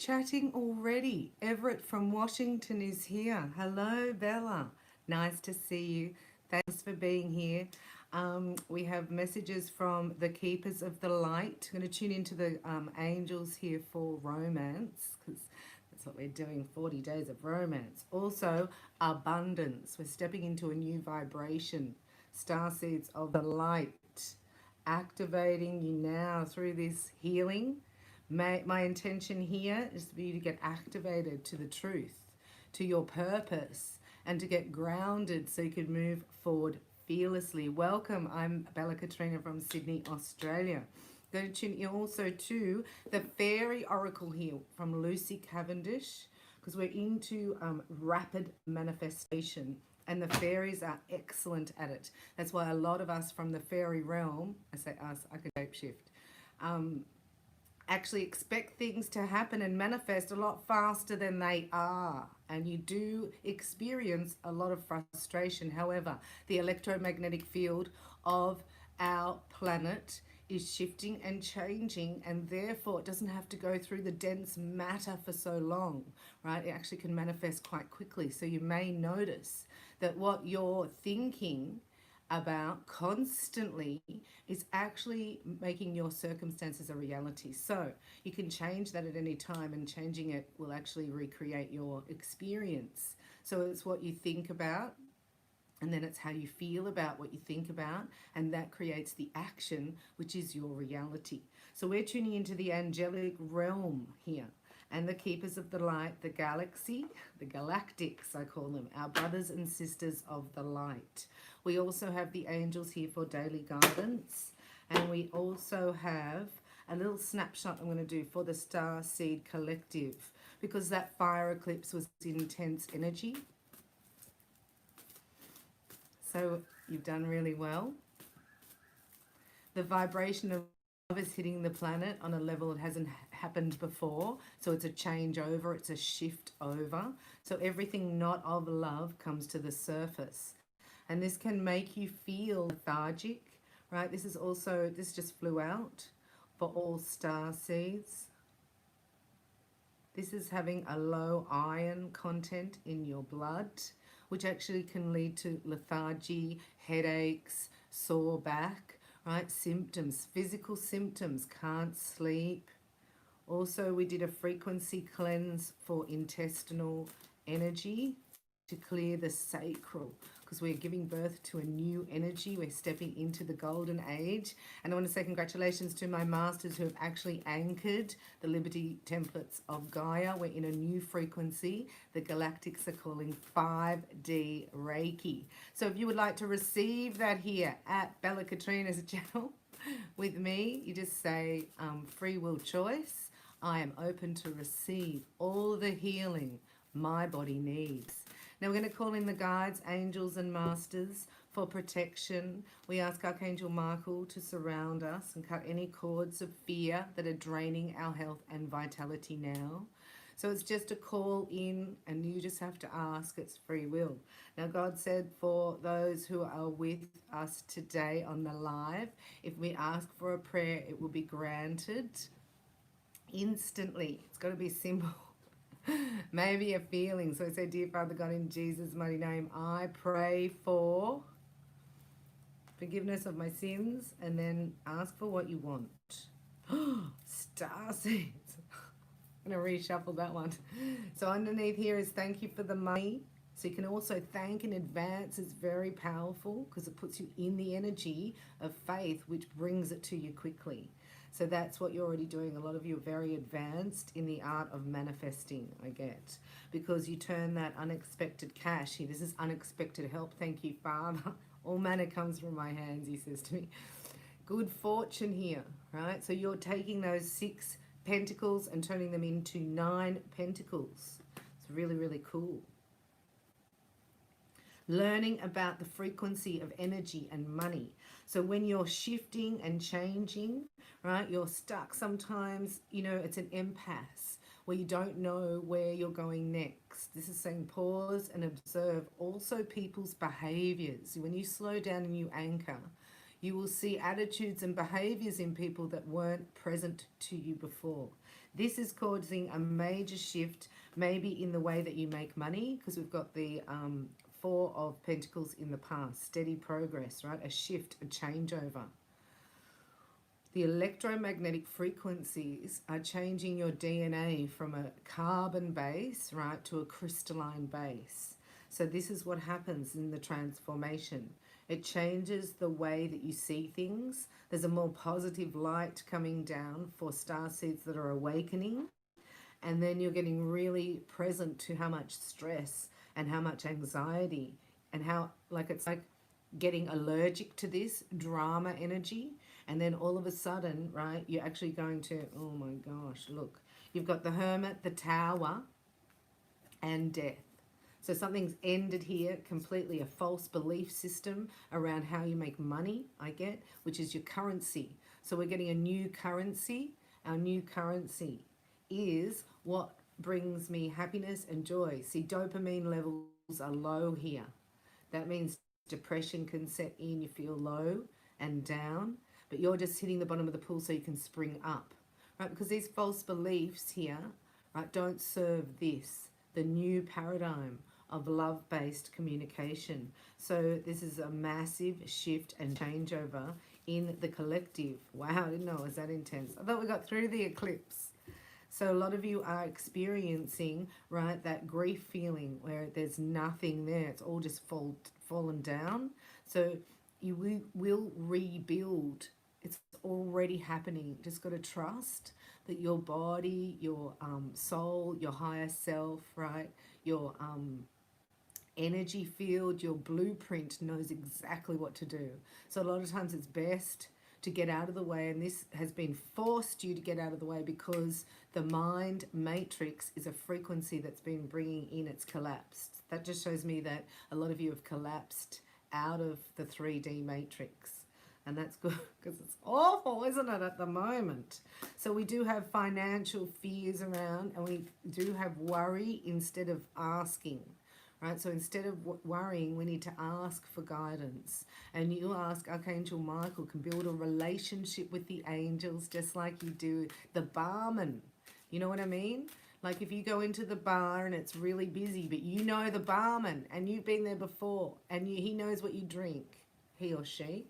chatting already. Everett from Washington is here. Hello, Bella. Nice to see you. Thanks for being here. We have messages from the Keepers of the Light. I'm going to tune into the angels here for romance, because that's what we're doing, 40 days of romance. Also, abundance. We're stepping into a new vibration. Starseeds of the light, activating you now through this healing. My intention here is for you to get activated to the truth, to your purpose, and to get grounded so you can move forward fearlessly. Welcome, I'm Bella Katrina from Sydney, Australia. Going to tune in also to the Fairy Oracle here from Lucy Cavendish, because we're into rapid manifestation, and the fairies are excellent at it. That's why a lot of us from the fairy realm, I say us, I could shapeshift, actually expect things to happen and manifest a lot faster than they are. And you do experience a lot of frustration. However, the electromagnetic field of our planet is shifting and changing, and therefore it doesn't have to go through the dense matter for so long, right? It actually can manifest quite quickly. So you may notice that what you're thinking about constantly is actually making your circumstances a reality. So you can change that at any time, and changing it will actually recreate your experience. So it's what you think about, and then it's how you feel about what you think about, and that creates the action, which is your reality. So we're tuning into the angelic realm here, and the Keepers of the Light, the galaxy, the galactics, I call them, our brothers and sisters of the light. We also have the angels here for daily guidance, and we also have a little snapshot I'm going to do for the Star Seed Collective, because that fire eclipse was intense energy. So you've done really well. The vibration of love is hitting the planet on a level it hasn't happened before. So it's a change over, it's a shift over. So everything not of love comes to the surface. And this can make you feel lethargic, right? This is also, this just flew out for all star seeds. This is having a low iron content in your blood, which actually can lead to lethargy, headaches, sore back, right? Symptoms, physical symptoms, can't sleep. Also, we did a frequency cleanse for intestinal energy to clear the sacral, because we're giving birth to a new energy. We're stepping into the golden age. And I want to say congratulations to my masters who have actually anchored the Liberty templates of Gaia. We're in a new frequency. The galactics are calling 5D Reiki. So if you would like to receive that here at Bella Katrina's channel with me, you just say free will choice. I am open to receive all the healing my body needs. Now we're going to call in the guides, angels and masters for protection. We ask Archangel Michael to surround us and cut any cords of fear that are draining our health and vitality now. So it's just a call in, and you just have to ask. It's free will. Now God said for those who are with us today on the live, if we ask for a prayer, it will be granted instantly. It's got to be simple. Maybe a feeling. So I say, dear Father God, in Jesus' mighty name, I pray for forgiveness of my sins, and then ask for what you want. Star seeds. I'm going to reshuffle that one. So underneath here is thank you for the money. So you can also thank in advance. It's very powerful because it puts you in the energy of faith, which brings it to you quickly. So that's what you're already doing. A lot of you are very advanced in the art of manifesting, I get. Because you turn that unexpected cash here. This is unexpected help. Thank you, Father. All manna comes from my hands, he says to me. Good fortune here, right? So you're taking those 6 pentacles and turning them into 9 pentacles. It's really, really cool. Learning about the frequency of energy and money. So when you're shifting and changing, right, you're stuck sometimes, you know, it's an impasse where you don't know where you're going next. This is saying pause and observe also people's behaviors. When you slow down and you anchor, you will see attitudes and behaviors in people that weren't present to you before. This is causing a major shift, maybe in the way that you make money, because we've got the Four of Pentacles in the past, steady progress, right? A shift, a changeover. The electromagnetic frequencies are changing your DNA from a carbon base, right, to a crystalline base. So this is what happens in the transformation. It changes the way that you see things. There's a more positive light coming down for starseeds that are awakening. And then you're getting really present to how much stress and how much anxiety and how, like, it's like getting allergic to this drama energy. And then all of a sudden, right, you're actually going to, oh my gosh, look, you've got the Hermit, the Tower, and Death. So something's ended here completely, a false belief system around how you make money, I get, which is your currency. So we're getting a new currency. Our new currency is what brings me happiness and joy. See, dopamine levels are low here. That means depression can set in, you feel low and down, but you're just hitting the bottom of the pool so you can spring up, right? Because these false beliefs here, right, don't serve this, the new paradigm of love-based communication. So this is a massive shift and changeover in the collective. Wow, I didn't know it was that intense. I thought we got through the eclipse. So a lot of you are experiencing, right, that grief feeling where there's nothing there. It's all just fallen down. So you will rebuild. It's already happening. Just got to trust that your body, your soul, your higher self, right, your energy field, your blueprint knows exactly what to do. So a lot of times it's best to get out of the way, and this has been forced you to get out of the way because the mind matrix is a frequency that's been bringing in, it's collapsed. That just shows me that a lot of you have collapsed out of the 3D matrix. And that's good because it's awful, isn't it, at the moment? So we do have financial fears around, and we do have worry instead of asking. Right? So instead of worrying, we need to ask for guidance. And you ask Archangel Michael can build a relationship with the angels just like you do the barman. You know what I mean? Like if you go into the bar and it's really busy, but you know the barman and you've been there before and he knows what you drink, he or she.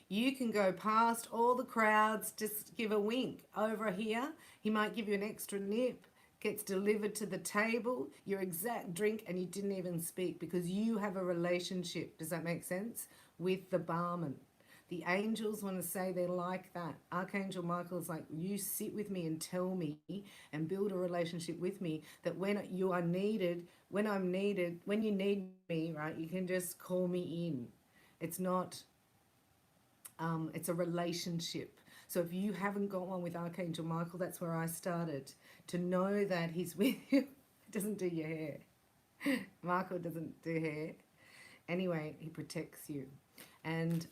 You can go past all the crowds, just give a wink. Over here, he might give you an extra nip. Gets delivered to the table, your exact drink, and you didn't even speak because you have a relationship, does that make sense, with the barman. The angels want to say they like that. Archangel Michael is like, you sit with me and tell me and build a relationship with me that when you are needed, when I'm needed, when you need me, right, you can just call me in. It's not, it's a relationship. So if you haven't got one with Archangel Michael, that's where I started. To know that he's with you. He doesn't do your hair. Michael doesn't do hair. Anyway, he protects you. And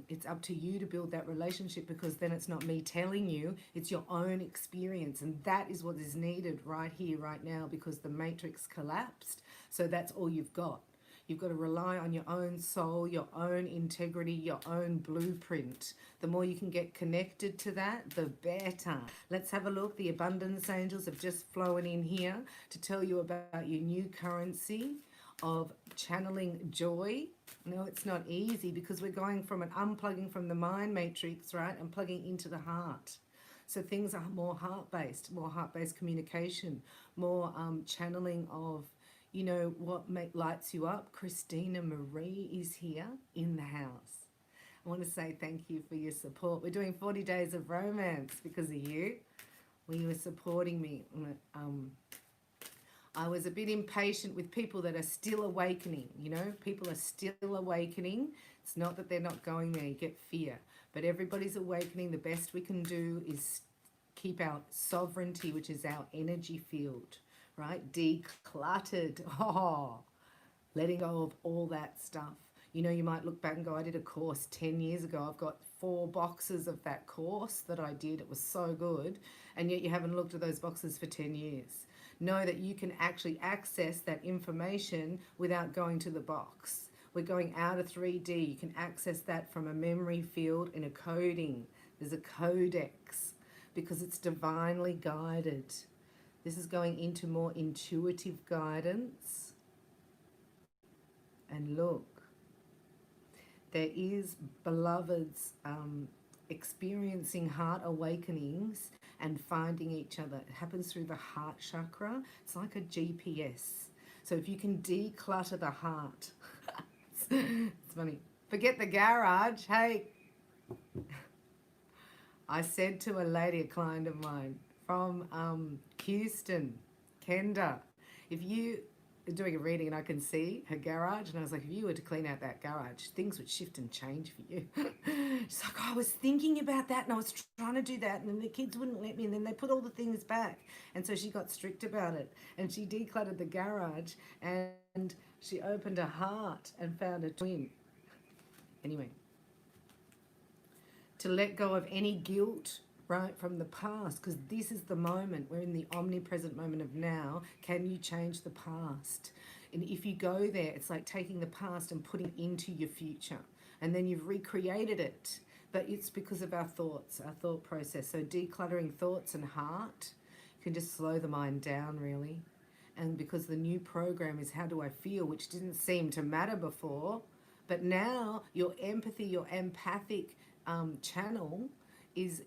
it's up to you to build that relationship because then it's not me telling you, it's your own experience. And that is what is needed right here, right now, because the matrix collapsed. So that's all you've got. You've got to rely on your own soul, your own integrity, your own blueprint. The more you can get connected to that, the better. Let's have a look. The abundance angels have just flown in here to tell you about your new currency of channeling joy. No, it's not easy because we're going from an unplugging from the mind matrix, right, and plugging into the heart. So things are more heart-based communication, more channeling of, you know, what lights you up. Christina Marie is here in the house. I want to say thank you for your support. We're doing 40 days of romance because of you. When you were supporting me. I was a bit impatient with people that are still awakening, you know. People are still awakening. It's not that they're not going there. You get fear. But everybody's awakening. The best we can do is keep our sovereignty, which is our energy field, right? Decluttered. Oh, letting go of all that stuff. You know, you might look back and go, I did a course 10 years ago. I've got 4 boxes of that course that I did. It was so good. And yet you haven't looked at those boxes for 10 years. Know that you can actually access that information without going to the box. We're going out of 3D. You can access that from a memory field in a coding. There's a codex. because it's divinely guided. This is going into more intuitive guidance. And look, there is, beloveds, experiencing heart awakenings and finding each other. It happens through the heart chakra. It's like a GPS. So if you can declutter the heart, it's funny. Forget the garage. Hey, I said to a lady, a client of mine from Houston, Kenda, if you are doing a reading and I can see her garage, and I was like, if you were to clean out that garage, things would shift and change for you. She's like, oh, I was thinking about that and I was trying to do that and then the kids wouldn't let me and then they put all the things back. And so she got strict about it and she decluttered the garage and she opened her heart and found a twin. Anyway, to let go of any guilt, right, from the past, because this is the moment. We're in the omnipresent moment of now. Can you change the past? And if you go there, it's like taking the past and putting it into your future. And then you've recreated it. But it's because of our thoughts, our thought process. So decluttering thoughts and heart can just slow the mind down, really. And because the new program is how do I feel, which didn't seem to matter before. But now your empathy, your empathic channel is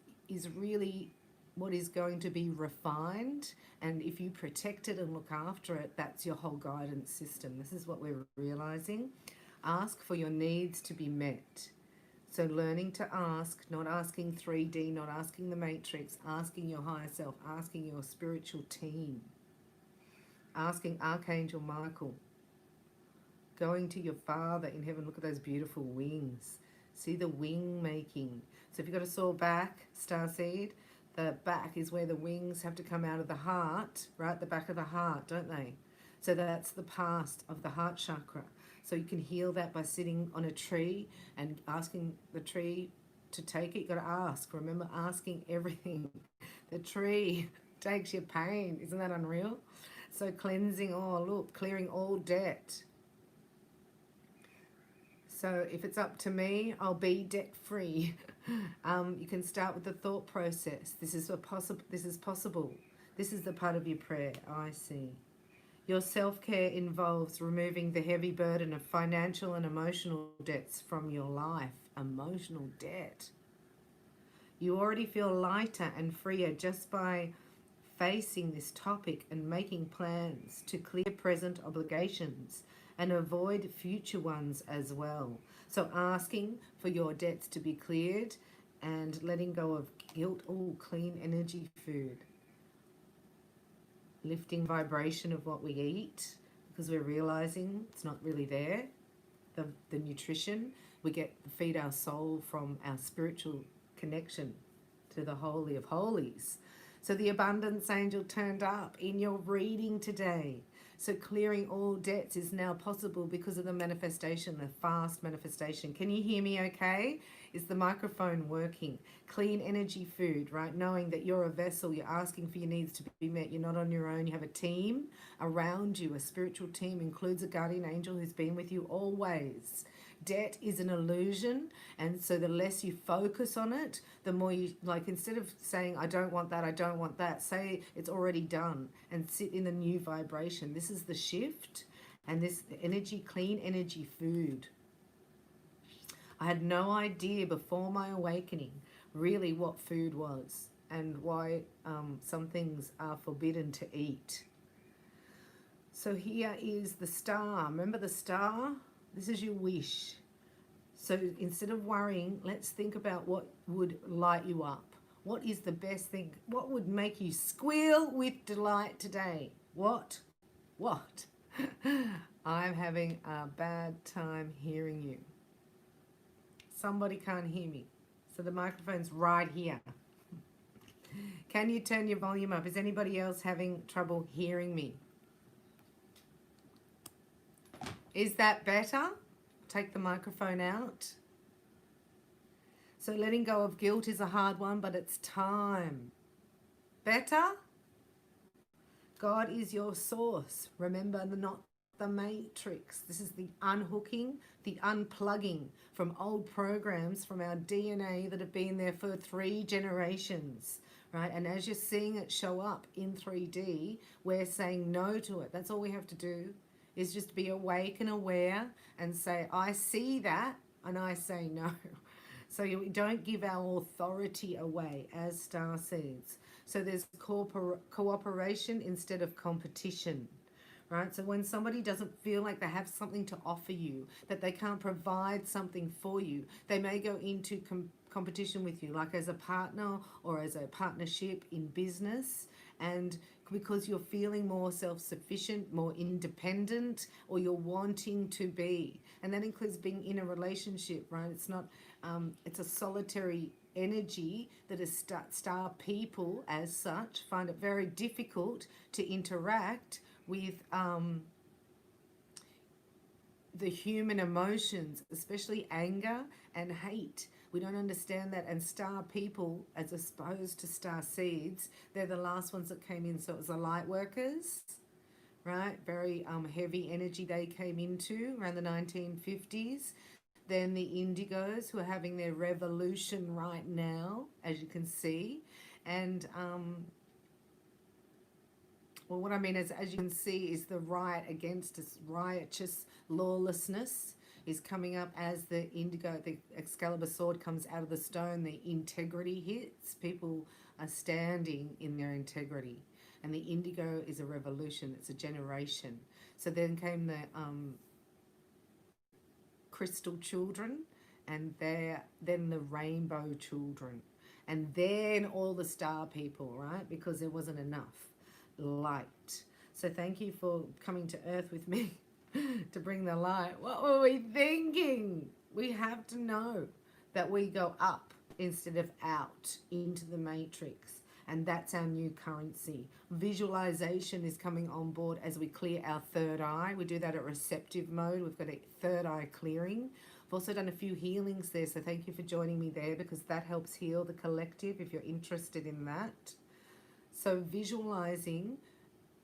really what is going to be refined, and if you protect it and look after it, that's your whole guidance system. This is what we're realizing. Ask for your needs to be met. So learning to ask, not asking 3D, not asking the matrix, asking your higher self, asking your spiritual team, asking Archangel Michael, going to your Father in heaven. Look at those beautiful wings. See the wing making. So if you've got a sore back, starseed, the back is where the wings have to come out of the heart, right? The back of the heart, don't they? So that's the past of the heart chakra. So you can heal that by sitting on a tree and asking the tree to take it. You've got to ask. Remember, asking everything. The tree takes your pain. Isn't that unreal? So cleansing all, look, clearing all debt. So if it's up to me, I'll be debt-free. You can start with the thought process. This is possible. This is the part of your prayer. I see. Your self-care involves removing the heavy burden of financial and emotional debts from your life. Emotional debt. You already feel lighter and freer just by facing this topic and making plans to clear present obligations and avoid future ones as well. So asking for your debts to be cleared and letting go of guilt. Oh, clean energy food. Lifting vibration of what we eat because we're realizing it's not really there. The nutrition, we feed our soul from our spiritual connection to the Holy of Holies. So the abundance angel turned up in your reading today. So clearing all debts is now possible because of the manifestation, the fast manifestation. Can you hear me okay? Is the microphone working? Clean energy food, right? Knowing that you're a vessel, you're asking for your needs to be met. You're not on your own. You have a team around you. A spiritual team includes a guardian angel who's been with you always. Debt is an illusion, and so the less you focus on it, the more you, like, instead of saying I don't want that, say it's already done and sit in the new vibration. This is the shift, and this energy, clean energy food. I had no idea before my awakening really what food was and why some things are forbidden to eat. So here is the star. Remember the star? This is your wish. So instead of worrying, let's think about what would light you up. What is the best thing? What would make you squeal with delight today? What? I'm having a bad time hearing you. Somebody can't hear me. So the microphone's right here. Can you turn your volume up? Is anybody else having trouble hearing me? Is that better? Take the microphone out. So letting go of guilt is a hard one, but it's time. Better? God is your source. Remember, not the matrix. This is the unhooking, the unplugging from old programs from our DNA that have been there for 3 generations. right? And as you're seeing it show up in 3D, we're saying no to it. That's all we have to do, is just be awake and aware and say, I see that, and I say no. So we don't give our authority away as star seeds. So there's cooperation instead of competition, right? So when somebody doesn't feel like they have something to offer you, that they can't provide something for you, they may go into competition with you, like as a partner or as a partnership in business. And because you're feeling more self-sufficient, more independent, or you're wanting to be. And that includes being in a relationship, right? It's not, it's a solitary energy that is star people as such find it very difficult to interact with the human emotions, especially anger and hate. We don't understand that. And star people, as opposed to star seeds, they're the last ones that came in. So it was the light workers, right? Very heavy energy they came into around the 1950s. Then the indigos, who are having their revolution right now, as you can see. And well, what I mean is, as you can see, is the riot against us, riotous lawlessness is coming up as the indigo, the Excalibur sword comes out of the stone, the integrity hits. People are standing in their integrity. And the indigo is a revolution, it's a generation. So then came the crystal children, and then the rainbow children. And then all the star people, right? Because there wasn't enough light. So thank you for coming to Earth with me to bring the light. What were we thinking? We have to know that we go up instead of out into the matrix. And that's our new currency. Visualization is coming on board as we clear our third eye. We do that at receptive mode. We've got a third eye clearing. I've also done a few healings there, so thank you for joining me there, because that helps heal the collective if you're interested in that. So visualizing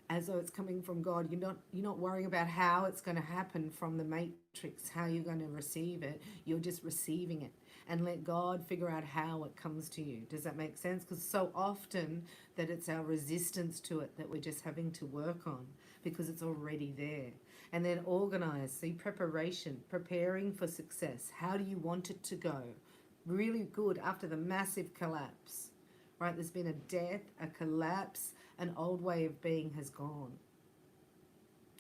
as though it's coming from God. You're not worrying about how it's going to happen from the matrix, how you're going to receive it. You're just receiving it, and let God figure out how it comes to you. Does that make sense? Because so often that it's our resistance to it that we're just having to work on, because it's already there. And then organize, see, preparation, preparing for success. How do you want it to go? Really good after the massive collapse, right? There's been a death, a collapse, an old way of being has gone.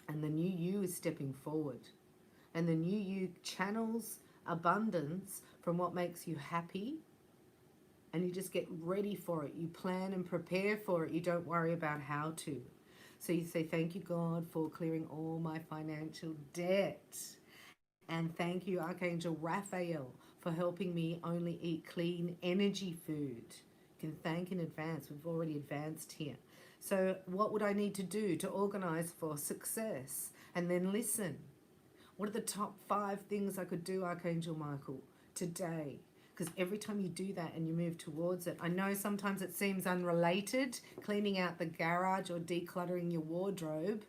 And the new you is stepping forward. And the new you channels abundance from what makes you happy, and you just get ready for it. You plan and prepare for it. You don't worry about how to. So you say, thank you, God, for clearing all my financial debt. And thank you, Archangel Raphael, for helping me only eat clean energy food. You can thank in advance. We've already advanced here. So what would I need to do to organize for success? And then listen. What are the top 5 things I could do, Archangel Michael, today? Because every time you do that and you move towards it, I know sometimes it seems unrelated, cleaning out the garage or decluttering your wardrobe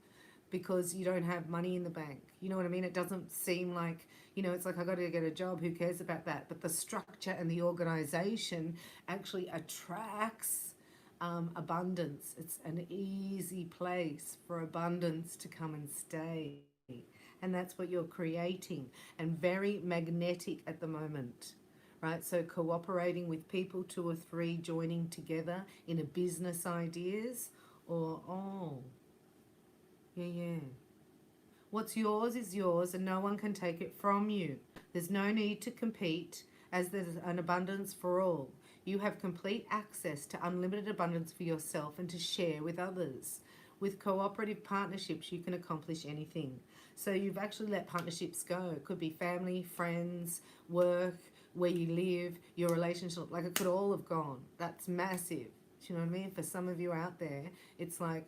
because you don't have money in the bank. You know what I mean? It doesn't seem like, you know, it's like, I got to get a job, who cares about that? But the structure and the organization actually attracts abundance. It's an easy place for abundance to come and stay. And that's what you're creating, and very magnetic at the moment, right? So cooperating with people, 2 or 3 joining together in a business ideas, or, yeah. What's yours is yours, and no one can take it from you. There's no need to compete, as there's an abundance for all. You have complete access to unlimited abundance for yourself and to share with others. With cooperative partnerships, you can accomplish anything. So you've actually let partnerships go. It could be family, friends, work, where you live, your relationship. Like, it could all have gone. That's massive. Do you know what I mean? For some of you out there, it's like,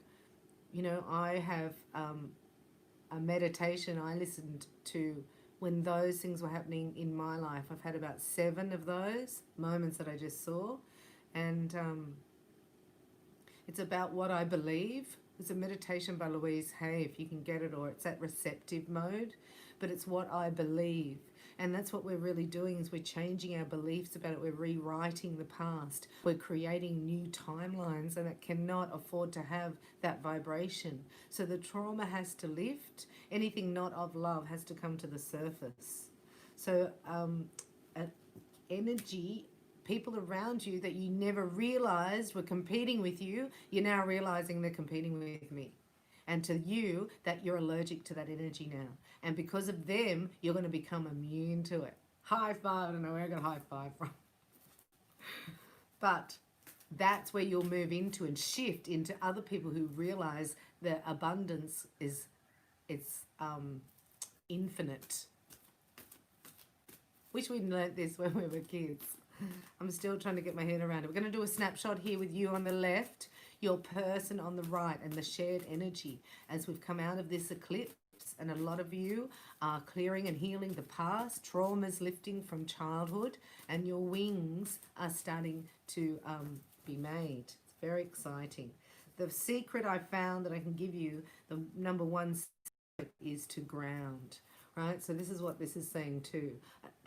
you know, I have a meditation I listened to when those things were happening in my life. I've had about 7 of those moments that I just saw. And it's about what I believe. It's a meditation by Louise Hay, if you can get it, or it's at receptive mode. But it's what I believe. And that's what we're really doing, is we're changing our beliefs about it. We're rewriting the past. We're creating new timelines, and it cannot afford to have that vibration. So the trauma has to lift. Anything not of love has to come to the surface. So energy, people around you that you never realized were competing with you, you're now realizing they're competing with me. And to you, that you're allergic to that energy now. And because of them, you're going to become immune to it. High five. I don't know where I got high five from. But that's where you'll move into and shift into other people who realize that abundance is infinite. Wish we'd learnt this when we were kids. I'm still trying to get my head around it. We're going to do a snapshot here with you on the left, your person on the right, and the shared energy as we've come out of this eclipse. And a lot of you are clearing and healing the past, traumas lifting from childhood, and your wings are starting to be made. It's very exciting. The secret I found that I can give you, the number one secret, is to ground. Right, so this is what this is saying too.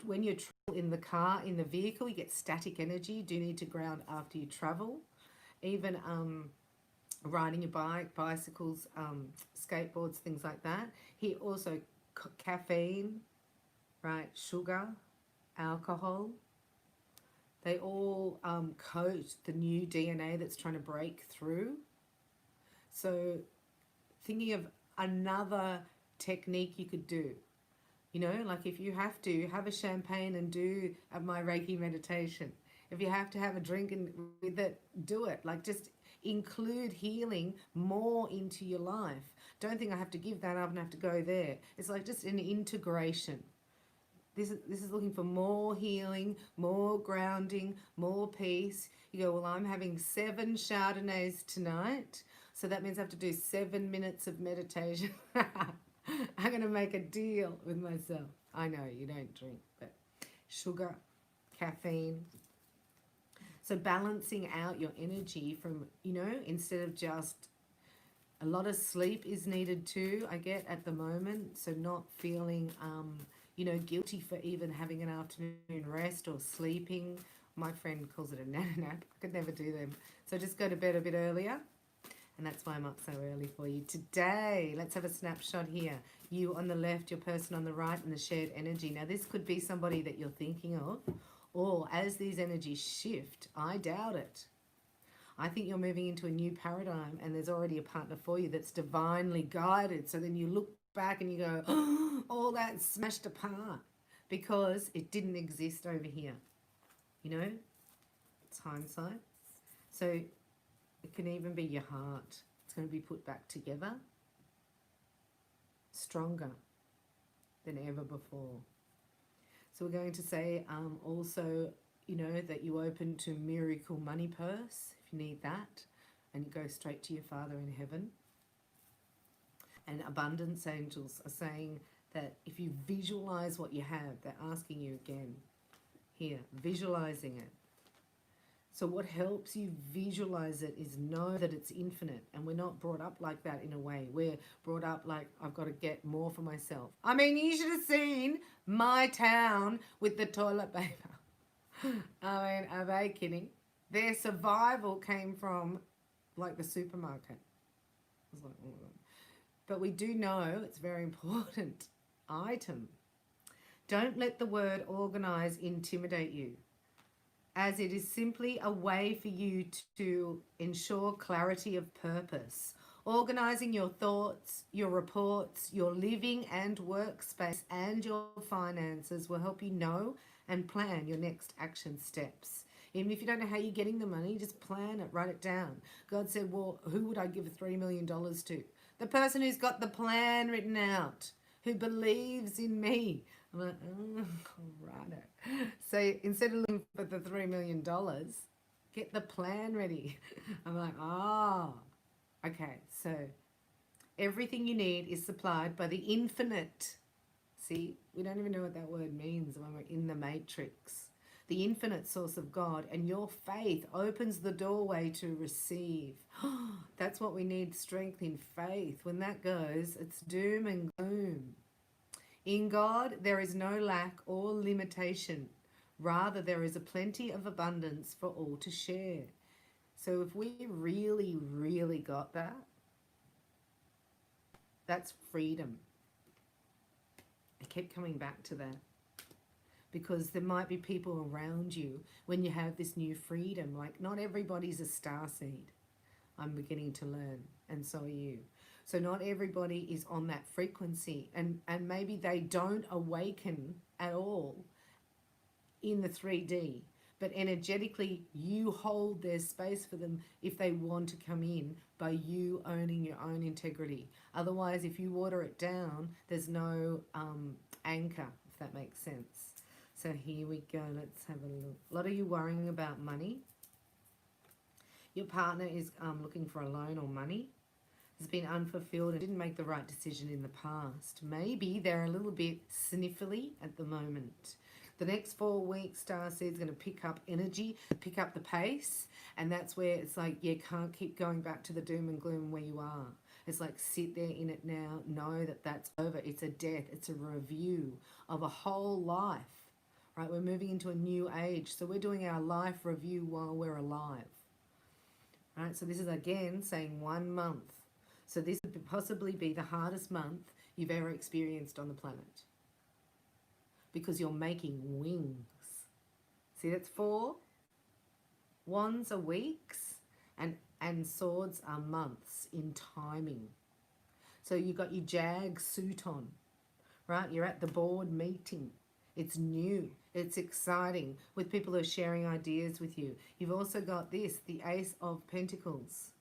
When you're in the car, in the vehicle, you get static energy. You do need to ground after you travel. Even riding your bike, bicycles, skateboards, things like that. Here also caffeine, right, sugar, alcohol. They all coat the new DNA that's trying to break through. So thinking of another technique you could do. You know, like if you have to have a champagne and do my Reiki meditation, if you have to have a drink and with it, do it. Like just include healing more into your life. Don't think I have to give that up and have to go there. It's like just an integration. This is looking for more healing, more grounding, more peace. You go, well, I'm having 7 Chardonnays tonight, so that means I have to do 7 minutes of meditation. I'm going to make a deal with myself. I know you don't drink, but sugar, caffeine. So balancing out your energy from, you know, instead of just a lot of sleep is needed too, I get at the moment. So not feeling, you know, guilty for even having an afternoon rest or sleeping. My friend calls it a nana nap. I could never do them. So just go to bed a bit earlier. And that's why I'm up so early for you today. Let's have a snapshot here. You on the left, your person on the right, and the shared energy. Now, this could be somebody that you're thinking of, or as these energies shift, I doubt it. I think you're moving into a new paradigm, and there's already a partner for you that's divinely guided. So then you look back and you go, oh, all that smashed apart because it didn't exist over here. You know, it's hindsight. So it can even be your heart. It's going to be put back together, stronger than ever before. So we're going to say also, you know, that you open to miracle money purse if you need that, and you go straight to your Father in heaven. And abundance angels are saying that if you visualize what you have, they're asking you again here, visualizing it. So what helps you visualize it is know that it's infinite. And we're not brought up like that in a way. We're brought up like, I've got to get more for myself. I mean, you should have seen my town with the toilet paper. I mean, are they kidding? Their survival came from like the supermarket. I was like, oh my God. But we do know it's very important item. Don't let the word organize intimidate you, as it is simply a way for you to ensure clarity of purpose. Organizing your thoughts, your reports, your living and workspace, and your finances will help you know and plan your next action steps. Even if you don't know how you're getting the money, just plan it, write it down. God said, well, who would I give $3 million to? The person who's got the plan written out, who believes in me. I'm like, oh, righto. So instead of looking for the $3 million, get the plan ready. I'm like, oh, okay. So everything you need is supplied by the infinite. See, we don't even know what that word means when we're in the matrix. The infinite source of God, and your faith opens the doorway to receive. That's what we need, strength in faith. When that goes, it's doom and gloom. In God, there is no lack or limitation. Rather, there is a plenty of abundance for all to share. So if we really, really got that, that's freedom. I kept coming back to that because there might be people around you when you have this new freedom. Like, not everybody's a starseed. I'm beginning to learn, and so are you. So not everybody is on that frequency, and maybe they don't awaken at all in the 3D, but energetically you hold their space for them if they want to come in by you owning your own integrity. Otherwise, if you water it down, there's no anchor, if that makes sense. So here we go. Let's have a look. A lot of you worrying about money. Your partner is looking for a loan or money. Has been unfulfilled and didn't make the right decision in the past. Maybe they're a little bit sniffly at the moment. The next 4 weeks, Starseed's going to pick up energy, pick up the pace, and that's where it's like, you can't keep going back to the doom and gloom where you are. It's like, sit there in it now, know that that's over. It's a death. It's a review of a whole life, right? We're moving into a new age, so we're doing our life review while we're alive, right? So this is, again, saying 1 month. So this would possibly be the hardest month you've ever experienced on the planet, because you're making wings. See, that's 4. Wands are weeks, and swords are months in timing. So you got your Jag suit on, right? You're at the board meeting. It's new. It's exciting with people who are sharing ideas with you. You've also got this, the Ace of Pentacles.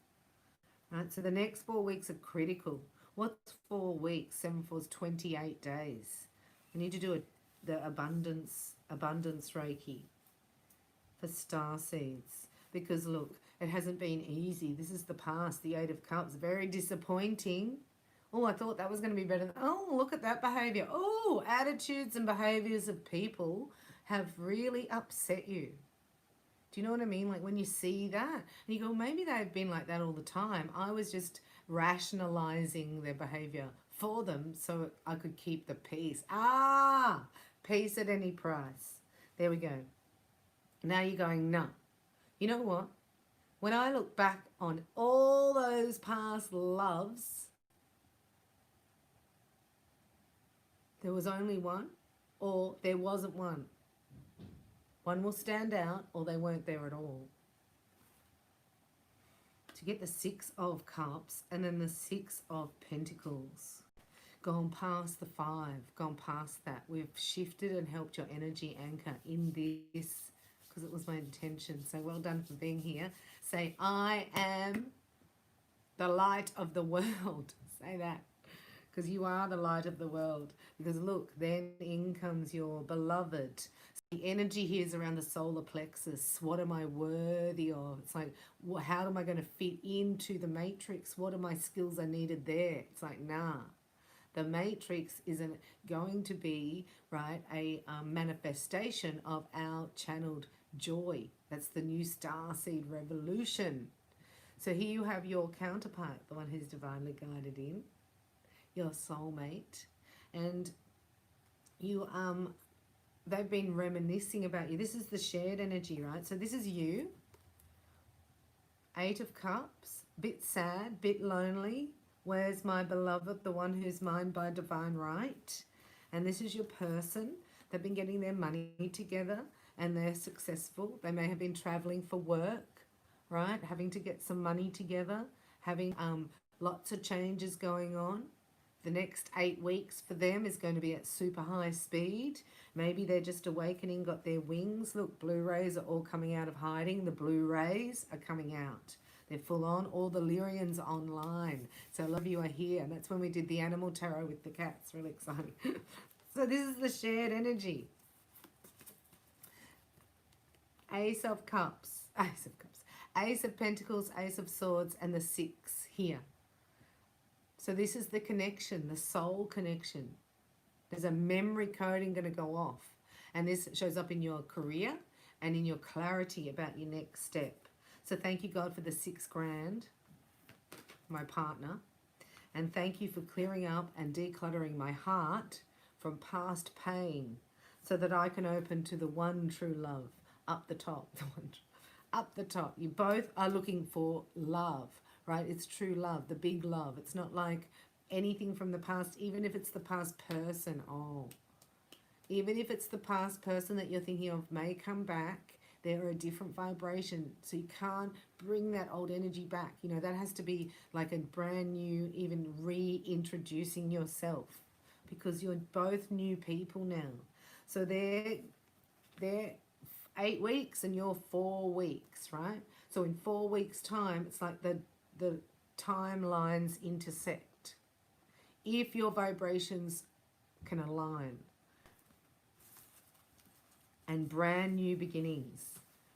Right, so the next 4 weeks are critical. What's 4 weeks? 7 4 is 28 days. We need to do the abundance Reiki for star seeds, because look, it hasn't been easy. This is the past, the 8 of Cups, very disappointing. Oh, I thought that was going to be better. Oh, look at that behavior. Oh, attitudes and behaviors of people have really upset you. Do you know what I mean? Like, when you see that and you go, maybe they've been like that all the time. I was just rationalizing their behavior for them so I could keep the peace. Peace at any price. There we go. Now you're going, no. You know what? When I look back on all those past loves, there was only one, or there wasn't one. One will stand out, or they weren't there at all. To get the 6 of Cups and then the 6 of Pentacles. Gone past the 5, gone past that. We've shifted and helped your energy anchor in this, because it was my intention. So well done for being here. Say, I am the light of the world. Say that, because you are the light of the world. Because look, then in comes your beloved. The energy here is around the solar plexus. What am I worthy of? It's like, how am I going to fit into the matrix? What are my skills I needed there? It's like, nah. The matrix isn't going to be, right, a manifestation of our channeled joy. That's the new starseed revolution. So here you have your counterpart, the one who's divinely guided in, your soulmate, and you they've been reminiscing about you. This is the shared energy, right? So this is you. 8 of Cups, bit sad, bit lonely. Where's my beloved, the one who's mine by divine right? And this is your person. They've been getting their money together and they're successful. They may have been traveling for work, right? Having to get some money together, having lots of changes going on. The next 8 weeks for them is going to be at super high speed. Maybe they're just awakening, got their wings. Look, blue rays are all coming out of hiding. The blue rays are coming out. They're full on. All the Lyrians are online. So a lot of you are here. And that's when we did the animal tarot with the cats. Really exciting. So this is the shared energy. Ace of Cups. Ace of Cups. Ace of Pentacles, Ace of Swords, and the 6 here. So this is the connection, the soul connection. There's a memory coding going to go off. And this shows up in your career and in your clarity about your next step. So thank you, God, for the 6 grand, my partner. And thank you for clearing up and decluttering my heart from past pain so that I can open to the one true love up the top. Up the top. You both are looking for love, right? It's true love, the big love. It's not like anything from the past, even if it's the past person. Oh, even if it's the past person that you're thinking of may come back, they're a different vibration. So you can't bring that old energy back. You know, that has to be like a brand new, even reintroducing yourself, because you're both new people now. So they're 8 weeks and you're 4 weeks, right? So in 4 weeks' time, it's like the timelines intersect. If your vibrations can align, and brand new beginnings,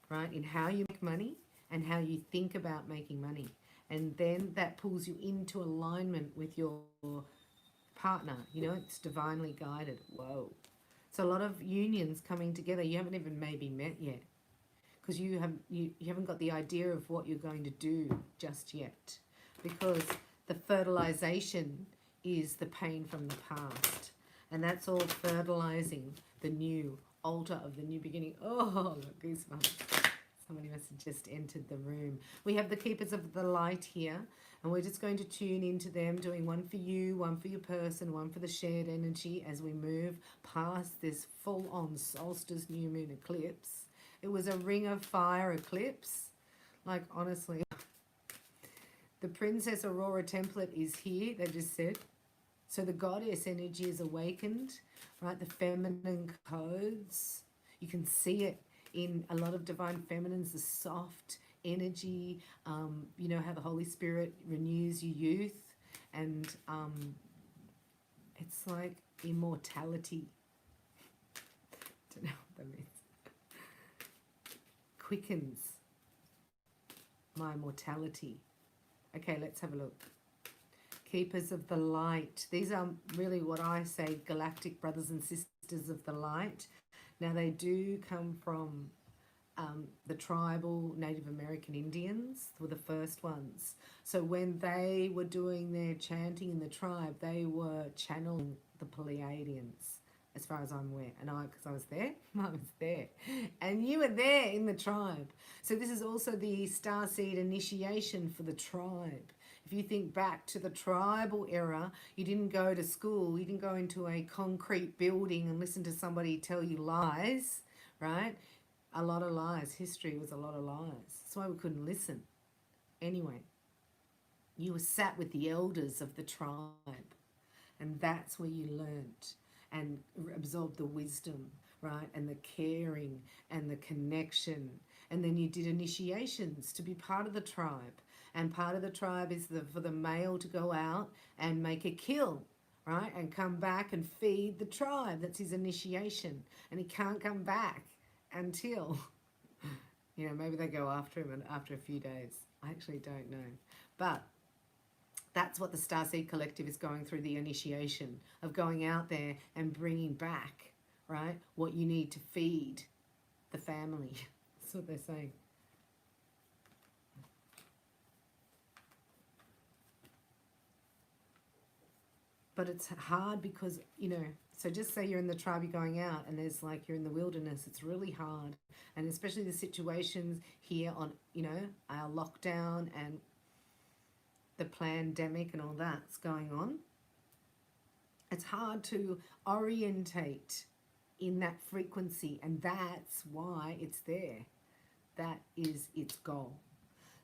right? In how you make money and how you think about making money. And then that pulls you into alignment with your partner. You know, it's divinely guided. Whoa. So a lot of unions coming together. You haven't even maybe met yet, because you haven't got the idea of what you're going to do just yet, because the fertilization is the pain from the past, and that's all fertilizing the new altar of the new beginning. Oh, look, goosebumps. Somebody must have just entered the room. We have the keepers of the light here, and we're just going to tune into them, doing one for you, one for your person, one for the shared energy as we move past this full-on solstice new moon eclipse. It was a ring of fire eclipse. Like, honestly. The Princess Aurora template is here, they just said. So the goddess energy is awakened, right? The feminine codes. You can see it in a lot of divine feminines, the soft energy, you know, how the Holy Spirit renews your youth. And it's like immortality. Don't know what that means. Quickens my mortality. Okay, let's have a look. Keepers of the light. These are really what I say, galactic brothers and sisters of the light. Now, they do come from the tribal Native American Indians, were the first ones. So when they were doing their chanting in the tribe, they were channeling the Pleiadians, as far as I'm aware. And because I was there, I was there. And you were there in the tribe. So this is also the starseed initiation for the tribe. If you think back to the tribal era, you didn't go to school, you didn't go into a concrete building and listen to somebody tell you lies, right? A lot of lies. History was a lot of lies. That's why we couldn't listen. Anyway, you were sat with the elders of the tribe, and that's where you learnt and absorbed the wisdom, right? And the caring and the connection. And then you did initiations to be part of the tribe. And part of the tribe is for the male to go out and make a kill, right? And come back and feed the tribe. That's his initiation. And he can't come back until, you know, maybe they go after him and after a few days. I actually don't know. But that's what the Starseed Collective is going through, the initiation of going out there and bringing back, right, what you need to feed the family. That's what they're saying. But it's hard because, you know, so just say you're in the tribe, you're going out, and there's like you're in the wilderness. It's really hard. And especially the situations here on, you know, our lockdown and the pandemic and all that's going on. It's hard to orientate in that frequency, and that's why it's there. That is its goal.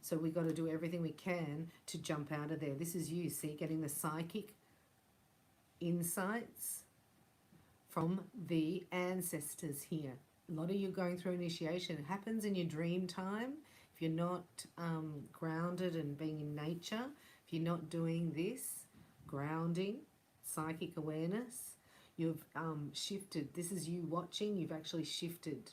So we got to do everything we can to jump out of there. This is you, see, getting the psychic insights from the ancestors here. A lot of you going through initiation. It happens in your dream time. If you're not grounded and being in nature, if you're not doing this, grounding, psychic awareness, you've shifted. This is you watching. You've actually shifted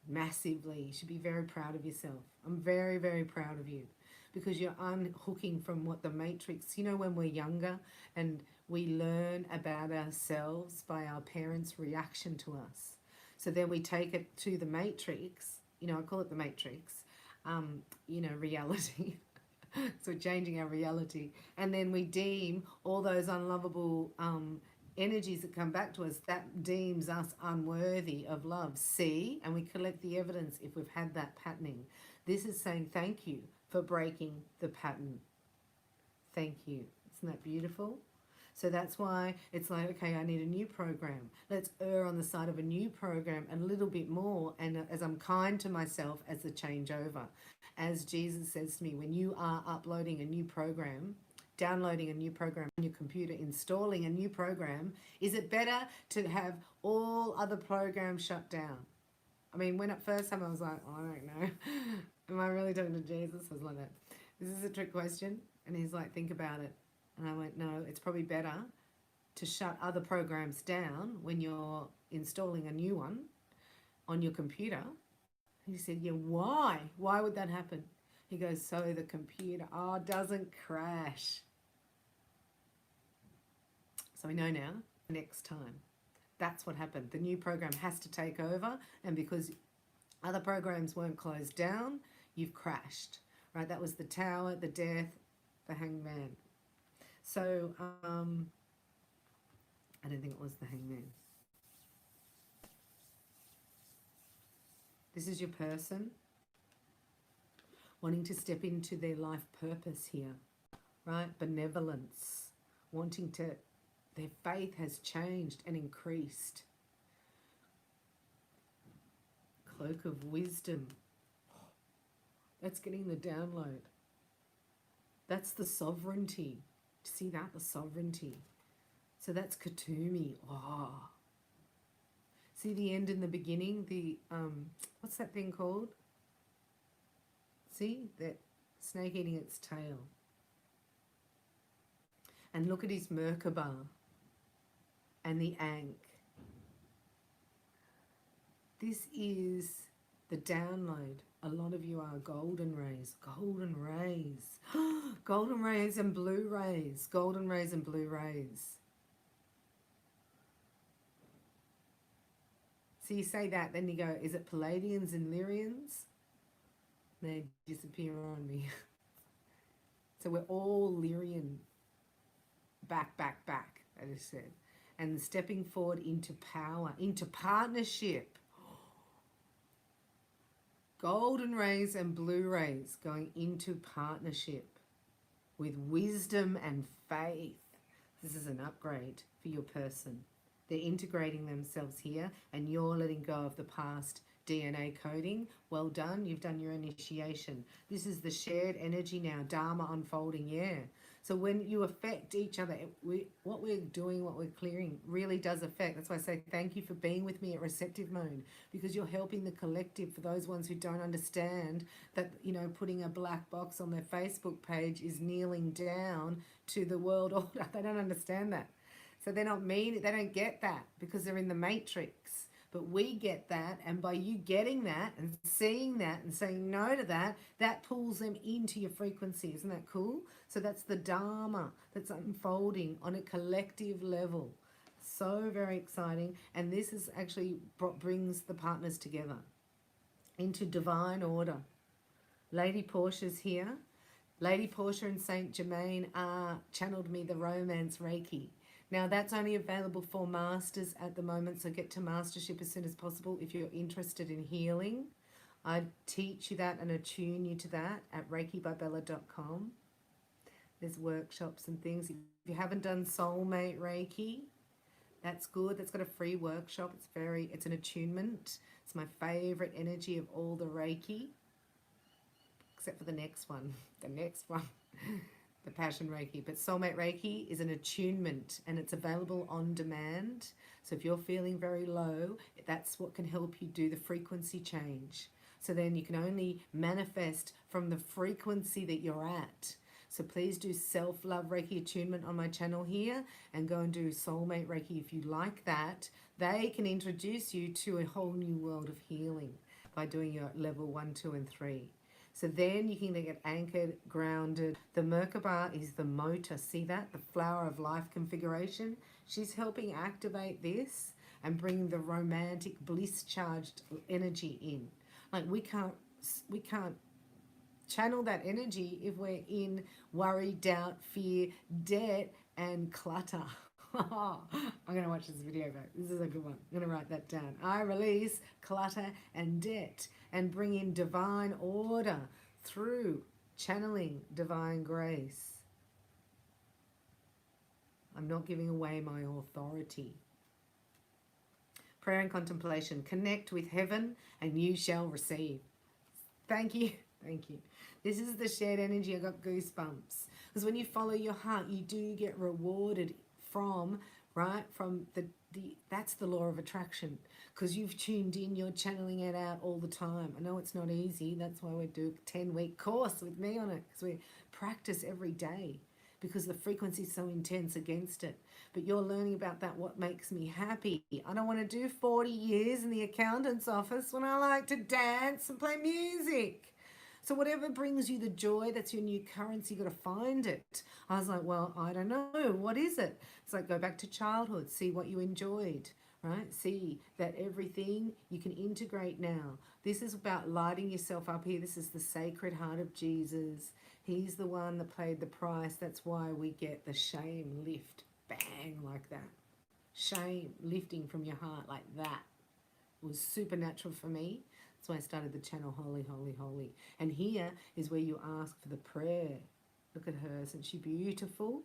massively. You should be very proud of yourself. I'm very, very proud of you, because you're unhooking from what the matrix, you know, when we're younger and we learn about ourselves by our parents' reaction to us. So then we take it to the matrix, you know, I call it the matrix, you know, reality. So we're changing our reality. And then we deem all those unlovable energies that come back to us, that deems us unworthy of love. See, and we collect the evidence if we've had that patterning. This is saying thank you for breaking the pattern. Thank you. Isn't that beautiful? So that's why it's like, okay, I need a new program. Let's err on the side of a new program a little bit more. And as I'm kind to myself as the changeover, as Jesus says to me, when you are uploading a new program, downloading a new program on your computer, installing a new program, is it better to have all other programs shut down? I mean, when at first time I was like, oh, I don't know. Am I really talking to Jesus? I was like that. This is a trick question. And he's like, think about it. And I went, no, it's probably better to shut other programs down when you're installing a new one on your computer. And he said, yeah, why? Why would that happen? He goes, so the computer, doesn't crash. So we know now, next time. That's what happened. The new program has to take over, and because other programs weren't closed down, you've crashed, right? That was the tower, the death, the hangman. So, I don't think it was the hangman. This is your person wanting to step into their life purpose here, right? Benevolence, wanting to, their faith has changed and increased. Cloak of wisdom. That's getting the download. That's the sovereignty. See that? The sovereignty. So that's Katumi. Oh. See the end and the beginning? The, what's that thing called? See? That snake eating its tail. And look at his Merkaba and the Ankh. This is the download. A lot of you are golden rays. Golden rays. Golden rays and blue rays. Golden rays and blue rays. So you say that, then you go, is it Palladians and Lyrians? They disappear on me. So we're all Lyrian. Back, back, back, I just said. And stepping forward into power, into partnership. Golden rays and blue rays going into partnership with wisdom and faith. This is an upgrade for your person. They're integrating themselves here, and you're letting go of the past DNA coding. Well done, you've done your initiation. This is the shared energy now, Dharma unfolding, yeah. So when you affect each other, what we're doing, what we're clearing really does affect. That's why I say thank you for being with me at receptive mode, because you're helping the collective. For those ones who don't understand that, you know, putting a black box on their Facebook page is kneeling down to the world order. They don't understand that. So they're not mean, they don't get that because they're in the matrix. But we get that, and by you getting that and seeing that and saying no to that, that pulls them into your frequency. Isn't that cool? So that's the Dharma that's unfolding on a collective level. So very exciting. And this is actually brings the partners together into divine order. Lady Portia's here. Lady Portia and Saint Germain channeled me the romance Reiki. Now that's only available for masters at the moment, so get to mastership as soon as possible if you're interested in healing. I teach you that and attune you to that at reikibybella.com. There's workshops and things. If you haven't done Soulmate Reiki, that's good. That's got a free workshop. It's an attunement. It's my favorite energy of all the Reiki, except for the next one. The next one. The Passion Reiki. But Soulmate Reiki is an attunement, and it's available on demand. So if you're feeling very low, that's what can help you do the frequency change. So then you can only manifest from the frequency that you're at. So please do self-love Reiki attunement on my channel here, and go and do Soulmate Reiki if you like that. They can introduce you to a whole new world of healing by doing your level 1, 2, and 3. So then you can get anchored, grounded. The Merkaba is the motor. See that? The flower of life configuration. She's helping activate this and bring the romantic, bliss-charged energy in. Like we can't channel that energy if we're in worry, doubt, fear, debt, and clutter. I'm going to watch this video back. This is a good one. I'm going to write that down. I release clutter and debt and bring in divine order through channeling divine grace. I'm not giving away my authority. Prayer and contemplation. Connect with heaven and you shall receive. Thank you. Thank you. This is the shared energy. I got goosebumps. Because when you follow your heart, you do get rewarded from, right? From that's the law of attraction. Because you've tuned in, you're channeling it out all the time. I know it's not easy. That's why we do a 10-week course with me on it. Because we practice every day. Because the frequency is so intense against it. But you're learning about that, what makes me happy. I don't want to do 40 years in the accountant's office when I like to dance and play music. So whatever brings you the joy, that's your new currency, you got to find it. I was like, well, I don't know. What is it? It's like, go back to childhood, see what you enjoyed, right? See that everything you can integrate now. This is about lighting yourself up here. This is the Sacred Heart of Jesus. He's the one that paid the price. That's why we get the shame lift, bang, like that. Shame lifting from your heart like that. It was supernatural for me. That's why I started the channel Holy, Holy, Holy. And here is where you ask for the prayer. Look at her. Isn't she beautiful?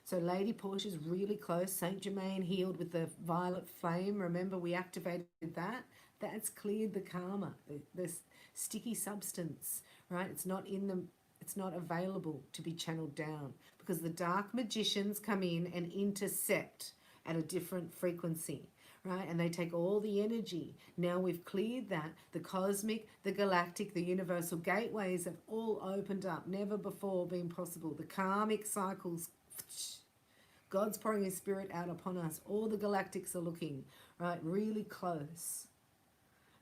So Lady Portia's really close. Saint Germain healed with the violet flame. Remember, we activated that. That's cleared the karma, this sticky substance, right? It's not in them. It's not available to be channeled down because the dark magicians come in and intercept at a different frequency. Right? And they take all the energy. Now we've cleared that. The cosmic, the galactic, the universal gateways have all opened up. Never before been possible. The karmic cycles. God's pouring his spirit out upon us. All the galactics are looking, right? Really close.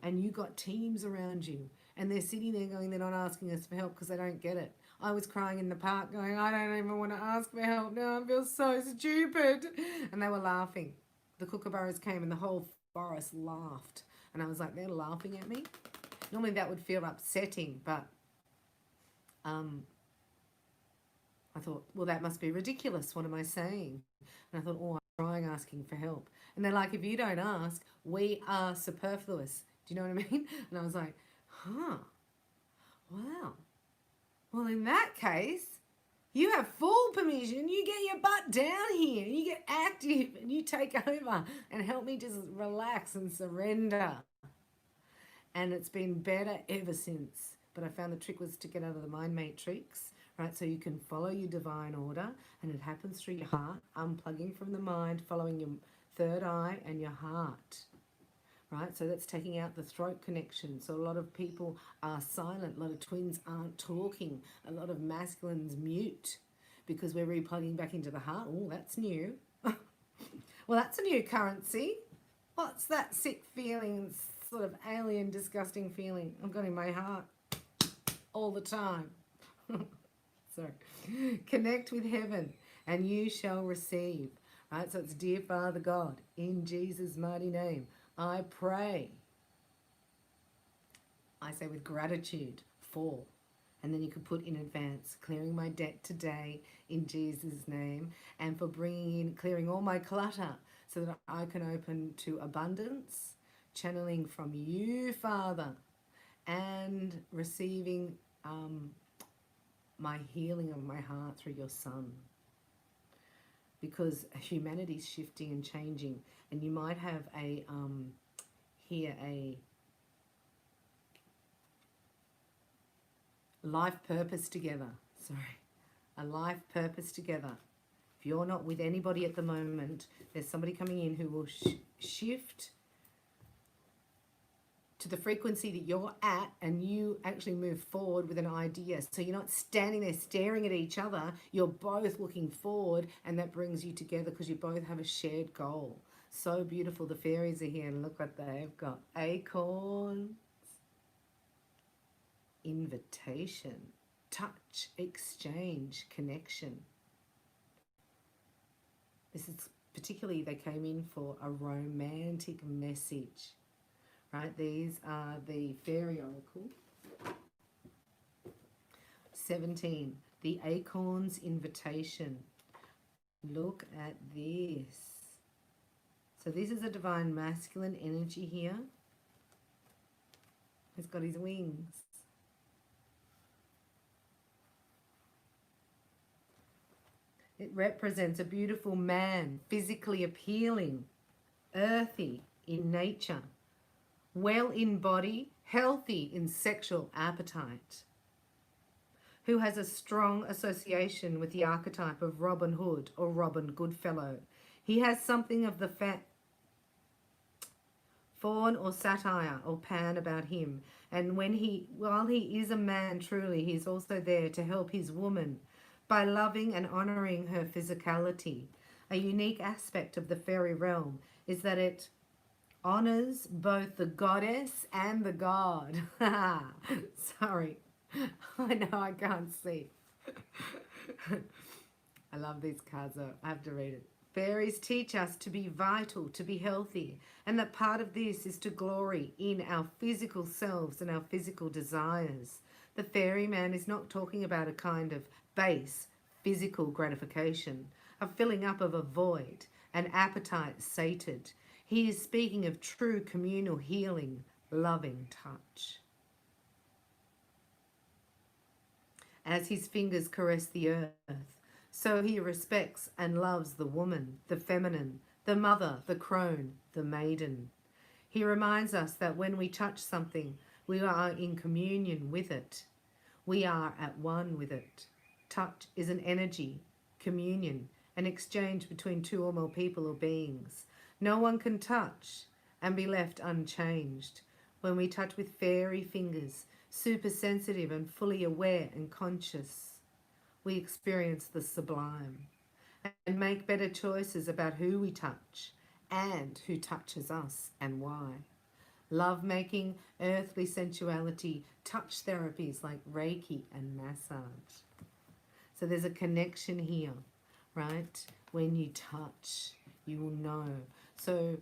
And you got teams around you. And they're sitting there going, they're not asking us for help because they don't get it. I was crying in the park going, I don't even want to ask for help now. I feel so stupid. And they were laughing. The kookaburras came and the whole forest laughed. And I was like, they're laughing at me? Normally that would feel upsetting, but I thought, well, that must be ridiculous. What am I saying? And I thought, oh, I'm crying asking for help. And they're like, if you don't ask, we are superfluous. Do you know what I mean? And I was like, huh, wow. Well, in that case, you have full permission. You get your butt down here. You get active and you take over and help me just relax and surrender. And it's been better ever since. But I found the trick was to get out of the mind matrix, right? So you can follow your divine order and it happens through your heart, unplugging from the mind, following your third eye and your heart. Right, so that's taking out the throat connection. So a lot of people are silent. A lot of twins aren't talking. A lot of masculines mute because we're replugging back into the heart. Oh, that's new. Well, that's a new currency. What's that sick feeling, sort of alien, disgusting feeling I've got in my heart all the time? So, connect with heaven and you shall receive. Right, so it's dear Father God, in Jesus' mighty name. I pray, I say with gratitude for, and then you could put in advance, clearing my debt today in Jesus' name, and for bringing in, clearing all my clutter so that I can open to abundance, channeling from you, Father, and receiving my healing of my heart through your Son. Because humanity's shifting and changing, and you might have a here a life purpose together. Sorry, a life purpose together. If you're not with anybody at the moment, there's somebody coming in who will shift to the frequency that you're at, and you actually move forward with an idea. So you're not standing there staring at each other, you're both looking forward, and that brings you together because you both have a shared goal. So beautiful. The fairies are here and look what they've got. Acorns, invitation, touch, exchange, connection. This is particularly, they came in for a romantic message. Right, these are the fairy oracle. 17, the acorn's invitation. Look at this. So this is a divine masculine energy here. He's got his wings. It represents a beautiful man, physically appealing, earthy in nature, well in body, healthy in sexual appetite, who has a strong association with the archetype of Robin Hood or Robin Goodfellow. He has something of the fawn or satire or pan about him. And while he is a man truly, he's also there to help his woman by loving and honoring her physicality. A unique aspect of the fairy realm is that it honors both the goddess and the god. Sorry, I know I can't see. I love these cards though. I have to read it. Fairies teach us to be vital, to be healthy, and that part of this is to glory in our physical selves and our physical desires. The fairy man is not talking about a kind of base physical gratification, a filling up of a void, an appetite sated. He is speaking of true communal healing, loving touch. As his fingers caress the earth, so he respects and loves the woman, the feminine, the mother, the crone, the maiden. He reminds us that when we touch something, we are in communion with it. We are at one with it. Touch is an energy, communion, an exchange between two or more people or beings. No one can touch and be left unchanged. When we touch with fairy fingers, super sensitive and fully aware and conscious, we experience the sublime and make better choices about who we touch and who touches us and why. Love making, earthly sensuality, touch therapies like Reiki and massage. So there's a connection here, right? When you touch, you will know. So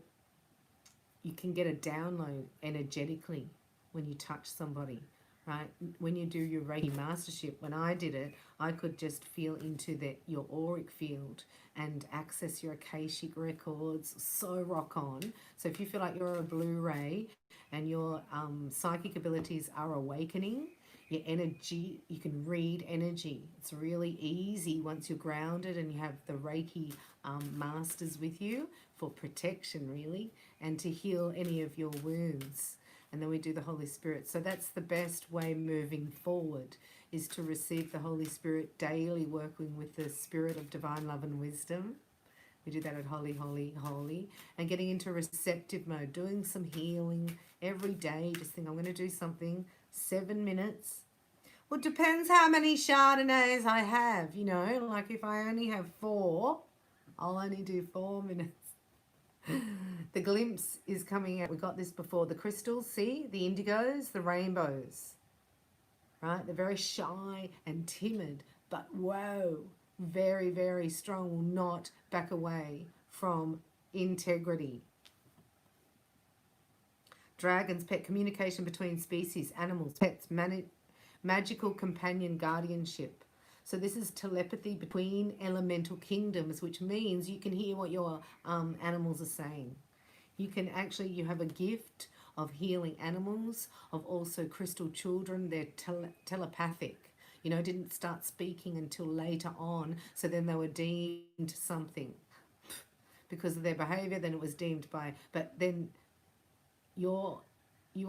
you can get a download energetically when you touch somebody, right? When you do your Reiki mastership, when I did it, I could just feel into your auric field and access your Akashic records. So rock on. So if you feel like you're a Blu-ray and your psychic abilities are awakening, your energy, you can read energy. It's really easy once you're grounded and you have the Reiki masters with you for protection, really, and to heal any of your wounds. And then we do the Holy Spirit. So that's the best way moving forward, is to receive the Holy Spirit daily, working with the Spirit of divine love and wisdom. We do that at Holy, Holy, Holy. And getting into receptive mode, doing some healing every day. Just think, I'm going to do something, 7 minutes. Well, it depends how many Chardonnays I have, you know. Like if I only have 4, I'll only do 4 minutes. The glimpse is coming out. We got this before. The crystals, see? The indigos, the rainbows. Right? They're very shy and timid, but whoa, very, very strong, will not back away from integrity. Dragons, pet communication between species, animals, pets, magical companion guardianship. So this is telepathy between elemental kingdoms, which means you can hear what your animals are saying. You can actually, you have a gift of healing animals, of also crystal children. They're telepathic. You know, didn't start speaking until later on. So then they were deemed something because of their behavior. Then it was deemed by, but then you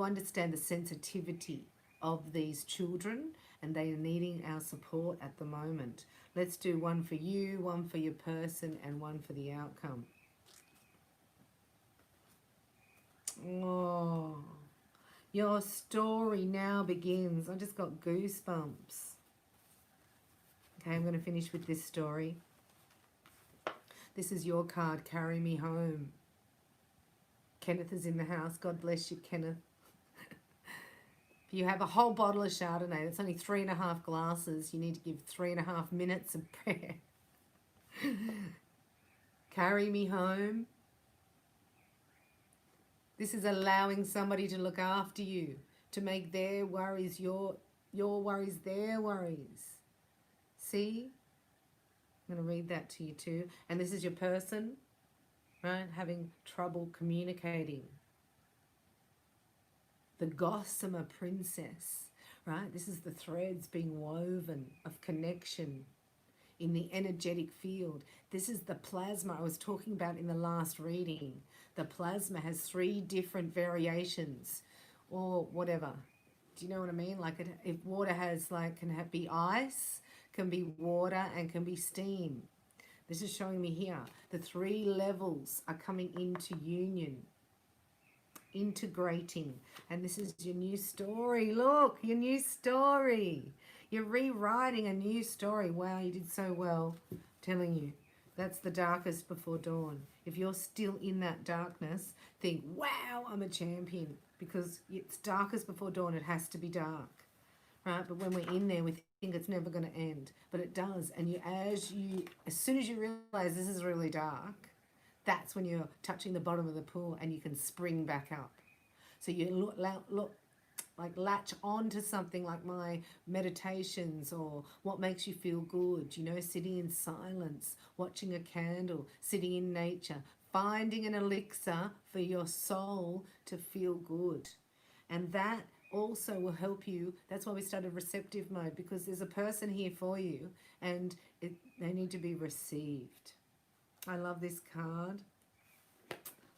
understand the sensitivity of these children, and they are needing our support at the moment. Let's do one for you, one for your person, and one for the outcome. Oh, your story now begins. I just got goosebumps. Okay, I'm going to finish with this story. This is your card, Carry Me Home. Kenneth is in the house. God bless you, Kenneth. If you have a whole bottle of Chardonnay, that's only 3.5 glasses. You need to give 3.5 minutes of prayer. Carry me home. This is allowing somebody to look after you, to make their worries your worries their worries. See? I'm going to read that to you too. And this is your person, right? Having trouble communicating. The gossamer princess, right? This is the threads being woven of connection in the energetic field. This is the plasma I was talking about in the last reading. The plasma has 3 different variations or whatever. Do you know what I mean? Like if water has like, be ice, can be water, and can be steam. This is showing me here. The 3 levels are coming into union, integrating. And this is your new story. Look, your new story. You're rewriting a new story. Wow, you did so well. I'm telling you, that's the darkest before dawn. If you're still in that darkness, think, wow, I'm a champion. Because it's darkest before dawn. It has to be dark, right? But when we're in there, we think it's never going to end. But it does. And as soon as you realize this is really dark, that's when you're touching the bottom of the pool and you can spring back up. So you look like latch on to something like my meditations or what makes you feel good, you know, sitting in silence, watching a candle, sitting in nature, finding an elixir for your soul to feel good. And that also will help you. That's why we started receptive mode, because there's a person here for you and they need to be received. I love this card.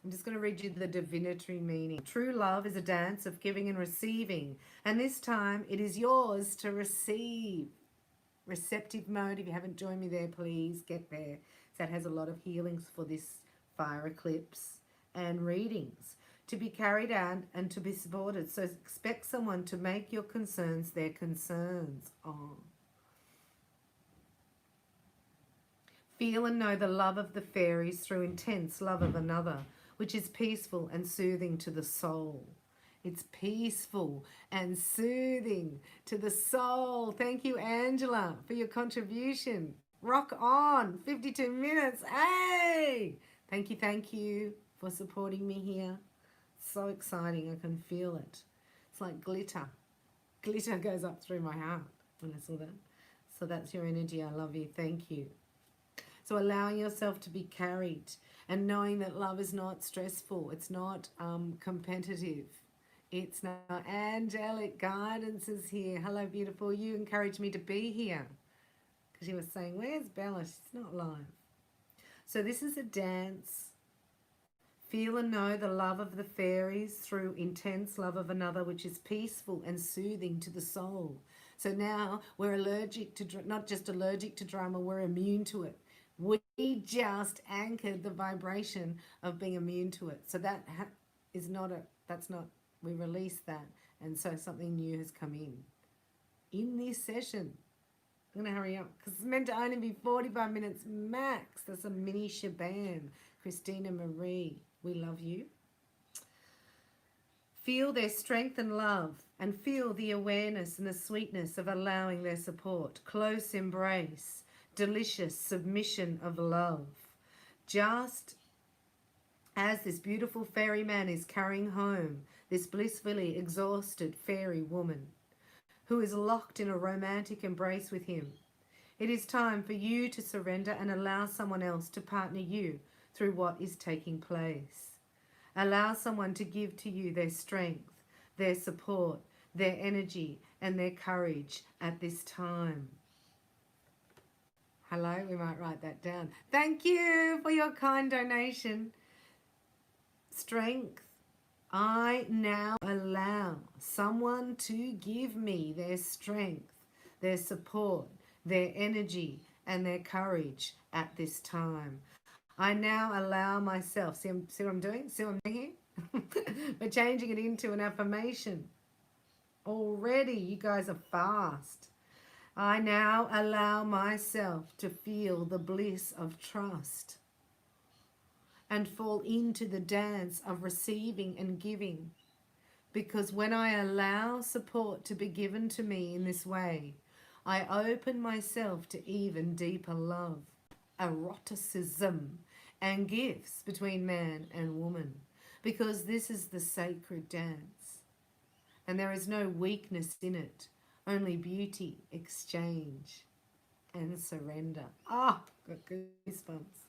I'm just going to read you the divinatory meaning. True love is a dance of giving and receiving, and this time it is yours to receive. Receptive mode. If you haven't joined me there, please get there. That has a lot of healings for this fire eclipse and readings to be carried out and to be supported. So expect someone to make your concerns their concerns. Oh. Feel and know the love of the fairies through intense love of another, which is peaceful and soothing to the soul. It's peaceful and soothing to the soul. Thank you, Angela, for your contribution. Rock on. 52 minutes. Hey! Thank you for supporting me here. So exciting. I can feel it. It's like glitter. Glitter goes up through my heart when I saw that. So that's your energy. I love you. Thank you. So allowing yourself to be carried and knowing that love is not stressful. It's not competitive. It's not. Angelic guidance is here. Hello, beautiful. You encouraged me to be here because you were saying, where's Bella? She's not live. So this is a dance. Feel and know the love of the fairies through intense love of another, which is peaceful and soothing to the soul. So now we're allergic to, not just allergic to drama, we're immune to it. We just anchored the vibration of being immune to it. So that is not we released that. And so something new has come in this session. I'm going to hurry up because it's meant to only be 45 minutes max. That's a mini Shabam. Christina Marie, we love you. Feel their strength and love, and feel the awareness and the sweetness of allowing their support. Close embrace, delicious submission of love. Just as this beautiful fairy man is carrying home this blissfully exhausted fairy woman who is locked in a romantic embrace with him, it is time for you to surrender and allow someone else to partner you through what is taking place. Allow someone to give to you their strength, their support, their energy, and their courage at this time. Hello, we might write that down. Thank you for your kind donation. Strength. I now allow someone to give me their strength, their support, their energy, and their courage at this time. I now allow myself, see what I'm doing? See what I'm doing here? We're changing it into an affirmation. Already, you guys are fast. I now allow myself to feel the bliss of trust and fall into the dance of receiving and giving. Because when I allow support to be given to me in this way, I open myself to even deeper love, eroticism, and gifts between man and woman. Because this is the sacred dance. And there is no weakness in it, only beauty, exchange, and surrender. Ah, got goosebumps.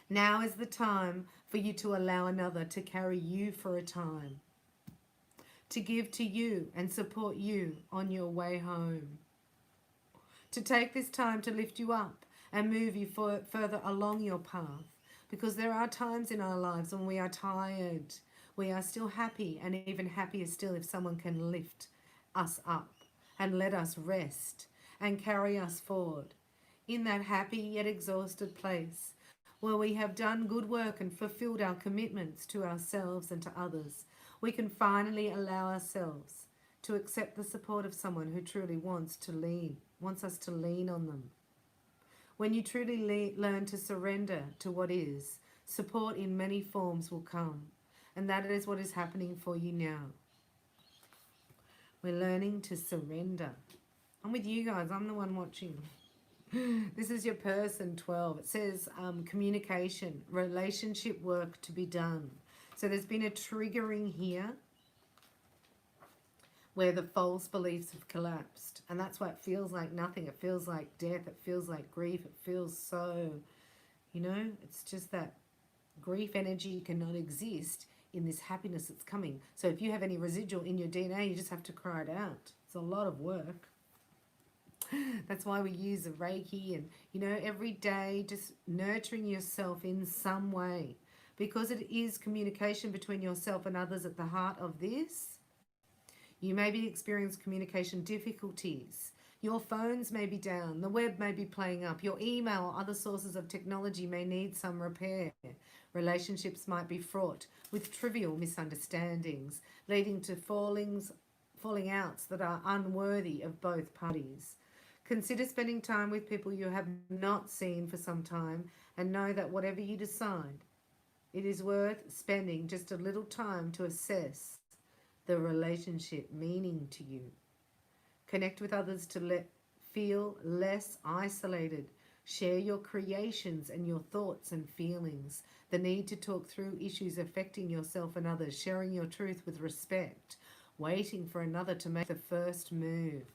Now is the time for you to allow another to carry you for a time, to give to you and support you on your way home, to take this time to lift you up and move you further along your path. Because there are times in our lives when we are tired, we are still happy, and even happier still if someone can lift us up and let us rest and carry us forward in that happy yet exhausted place where we have done good work and fulfilled our commitments to ourselves and to others. We can finally allow ourselves to accept the support of someone who truly wants us to lean on them. When you truly learn to surrender to what is, support in many forms will come. And that is what is happening for you now. We're learning to surrender. I'm with you guys. I'm the one watching. This is your person 12. It says communication, relationship work to be done. So there's been a triggering here where the false beliefs have collapsed. And that's why it feels like nothing. It feels like death. It feels like grief. It feels so, it's just that grief energy cannot exist in this happiness that's coming. So if you have any residual in your DNA, you just have to cry it out. It's a lot of work. That's why we use a Reiki and, every day just nurturing yourself in some way. Because it is communication between yourself and others at the heart of this. You may be experiencing communication difficulties. Your phones may be down. The web may be playing up. Your email or other sources of technology may need some repair. Relationships might be fraught with trivial misunderstandings, leading to falling outs that are unworthy of both parties. Consider spending time with people you have not seen for some time, and know that whatever you decide, it is worth spending just a little time to assess the relationship meaning to you. Connect with others to feel less isolated. Share your creations and your thoughts and feelings. The need to talk through issues affecting yourself and others. Sharing your truth with respect. Waiting for another to make the first move.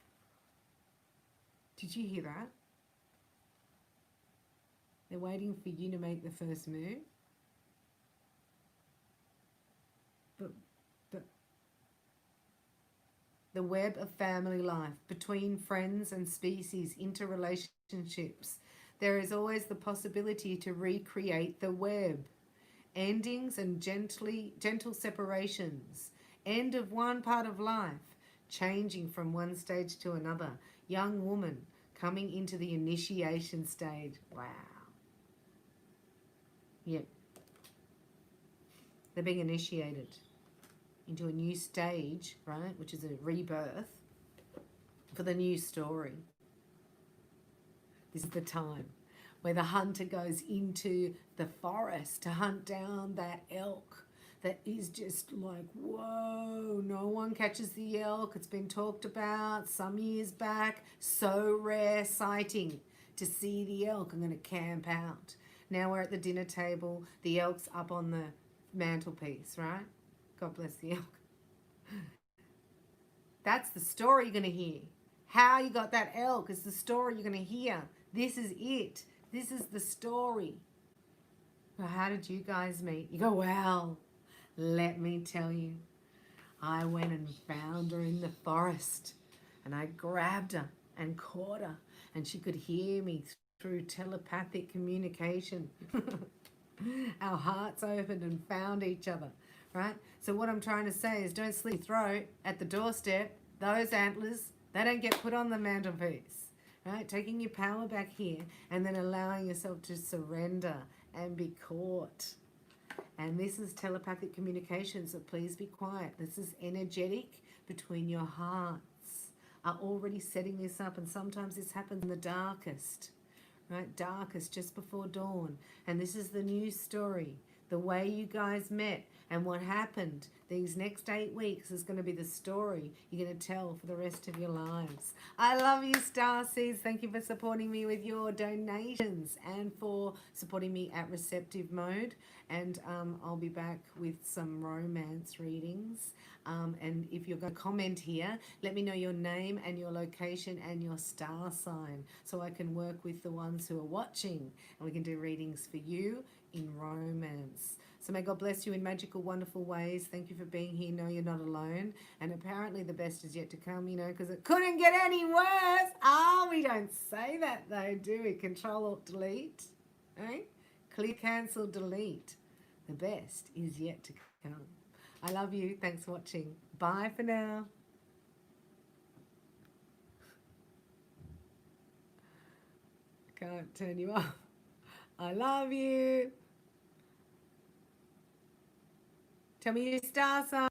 Did you hear that? They're waiting for you to make the first move. But the web of family life, between friends and species, interrelationships, there is always the possibility to recreate the web. Endings and gentle separations. End of one part of life, changing from one stage to another. Young woman coming into the initiation stage. Wow. Yep. They're being initiated into a new stage, right, which is a rebirth for the new story. This is the time where the hunter goes into the forest to hunt down that elk that is just like, whoa, no one catches the elk. It's been talked about some years back. So rare sighting to see the elk. I'm going to camp out. Now we're at the dinner table. The elk's up on the mantelpiece, right? God bless the elk. That's the story you're going to hear. How you got that elk is the story you're going to hear. This is it. This is the story. Well, how did you guys meet? You go, well, let me tell you. I went and found her in the forest, and I grabbed her and caught her, and she could hear me through telepathic communication. Our hearts opened and found each other, right? So what I'm trying to say is, don't slit your throat at the doorstep. Those antlers, they don't get put on the mantelpiece, right? Taking your power back here and then allowing yourself to surrender and be caught. And this is telepathic communication, so please be quiet. This is energetic between your hearts. Are already setting this up, and sometimes this happens in the darkest, right? Darkest, just before dawn. And this is the new story, the way you guys met and what happened. These next 8 weeks is going to be the story you're going to tell for the rest of your lives. I love you, Starseeds. Thank you for supporting me with your donations and for supporting me at Receptive Mode. And I'll be back with some romance readings. And if you're going to comment here, let me know your name and your location and your star sign so I can work with the ones who are watching and we can do readings for you in romance. So may God bless you in magical, wonderful ways. Thank you for being here. No, you're not alone. And apparently the best is yet to come, you know, because it couldn't get any worse. We don't say that though, do we? Control, Alt, Delete. Right? Clear, cancel, delete. The best is yet to come. I love you. Thanks for watching. Bye for now. Can't turn you off. I love you. Tell me your star sign.